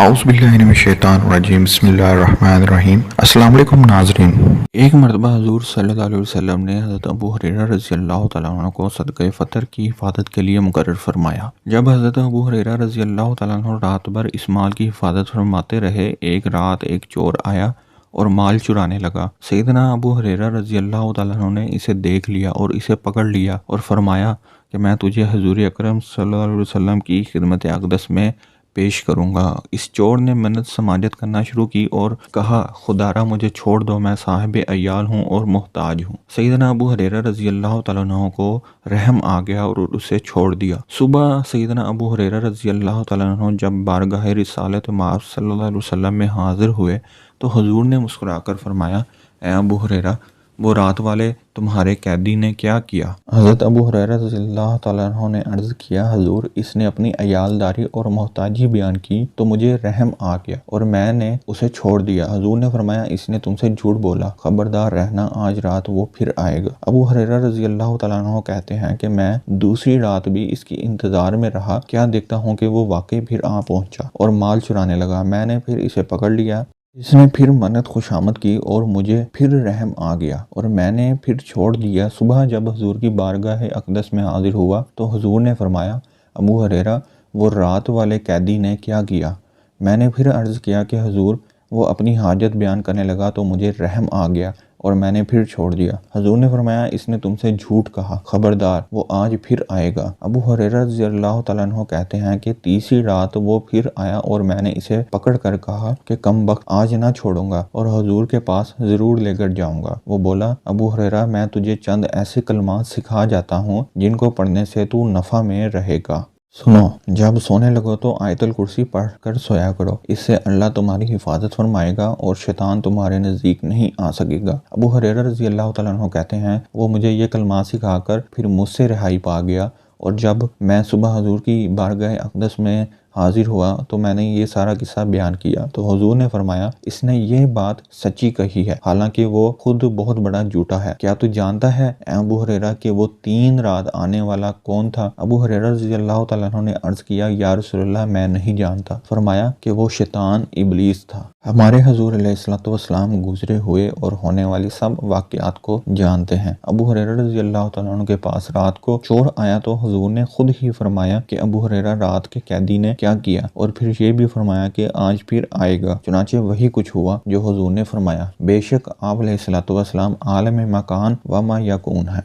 اعوذ باللہ من الشیطان الرجیم، بسم اللہ الرحمن الرحیم۔ السلام علیکم ناظرین۔ ایک مرتبہ حضور صلی اللہ علیہ وسلم نے حضرت ابو ہریرہ رضی اللہ تعالیٰ عنہ کو صدقہ فطر کی حفاظت کے لیے مقرر فرمایا۔ جب حضرت ابو ہریرہ رضی اللہ تعالیٰ عنہ رات بھر اس مال کی حفاظت فرماتے رہے، ایک رات ایک چور آیا اور مال چرانے لگا۔ سیدنا ابو ہریرہ رضی اللہ تعالیٰ عنہ نے اسے دیکھ لیا اور اسے پکڑ لیا اور فرمایا کہ میں تجھے حضور اکرم صلی اللہ علیہ وسلم کی خدمت اقدس میں پیش کروں گا۔ اس چور نے منت سماجت کرنا شروع کی اور کہا، خدارا مجھے چھوڑ دو، میں صاحب عیال ہوں اور محتاج ہوں۔ سیدنا ابو ہریرہ رضی اللہ تعالیٰ عنہ کو رحم آ گیا اور اسے چھوڑ دیا۔ صبح سیدنا ابو ہریرہ رضی اللہ تعالیٰ عنہ جب بارگاہ رسالت مآب صلی اللہ علیہ وسلم میں حاضر ہوئے تو حضور نے مسکرا کر فرمایا، اے ابو ہریرہ، وہ رات والے تمہارے قیدی نے کیا کیا؟ حضرت ابو ہریرہ رضی اللہ تعالیٰ عنہ نے عرض کیا، حضور، اس نے اپنی عیالداری اور محتاجی بیان کی تو مجھے رحم آ گیا اور میں نے اسے چھوڑ دیا۔ حضور نے فرمایا، اس نے تم سے جھوٹ بولا، خبردار رہنا، آج رات وہ پھر آئے گا۔ ابو ہریرہ رضی اللہ تعالیٰ عنہ کہتے ہیں کہ میں دوسری رات بھی اس کی انتظار میں رہا، کیا دیکھتا ہوں کہ وہ واقعی پھر آ پہنچا اور مال چرانے لگا۔ میں نے پھر اسے پکڑ لیا، اس نے پھر منت خوشامد کی اور مجھے پھر رحم آ گیا اور میں نے پھر چھوڑ دیا۔ صبح جب حضور کی بارگاہ اقدس میں حاضر ہوا تو حضور نے فرمایا، ابو ہریرہ، وہ رات والے قیدی نے کیا کیا؟ میں نے پھر عرض کیا کہ حضور، وہ اپنی حاجت بیان کرنے لگا تو مجھے رحم آ گیا اور میں نے پھر چھوڑ دیا۔ حضور نے فرمایا، اس نے تم سے جھوٹ کہا، خبردار، وہ آج پھر آئے گا۔ ابو ہریرہ رضی اللہ تعالیٰ عنہ کہتے ہیں کہ تیسری رات وہ پھر آیا اور میں نے اسے پکڑ کر کہا کہ کم بخت، آج نہ چھوڑوں گا اور حضور کے پاس ضرور لے کر جاؤں گا۔ وہ بولا، ابو ہریرہ، میں تجھے چند ایسے کلمات سکھا جاتا ہوں جن کو پڑھنے سے تو نفع میں رہے گا۔ سنو، جب سونے لگو تو آیت الکرسی پڑھ کر سویا کرو، اس سے اللہ تمہاری حفاظت فرمائے گا اور شیطان تمہارے نزدیک نہیں آ سکے گا۔ ابو ہریرہ رضی اللہ تعالیٰ عنہ کہتے ہیں، وہ مجھے یہ کلمات سکھا کر پھر مجھ سے رہائی پا گیا اور جب میں صبح حضور کی بارگاہ اقدس میں حاضر ہوا تو میں نے یہ سارا قصہ بیان کیا تو حضور نے فرمایا، اس نے یہ بات سچی کہی ہے، حالانکہ وہ خود بہت بڑا جھوٹا ہے۔ کیا تو جانتا ہے اے ابو ہریرہ کہ وہ 3 رات آنے والا کون تھا؟ ابو ہریرہ رضی اللہ تعالیٰ عنہ نے عرض کیا، یا رسول اللہ، میں نہیں جانتا۔ فرمایا کہ وہ شیطان ابلیس تھا۔ ہمارے حضور علیہ الصلوۃ والسلام گزرے ہوئے اور ہونے والی سب واقعات کو جانتے ہیں۔ ابو ہریرہ رضی اللہ تعالیٰ عنہ کے پاس رات کو چور آیا تو حضور نے خود ہی فرمایا کہ ابو ہریرہ، رات کے قیدی نے کیا کیا، اور پھر یہ بھی فرمایا کہ آج پھر آئے گا۔ چنانچہ وہی کچھ ہوا جو حضور نے فرمایا۔ بے شک آپ علیہ الصلوۃ والسلام عالم مکان و ما یکون ہے۔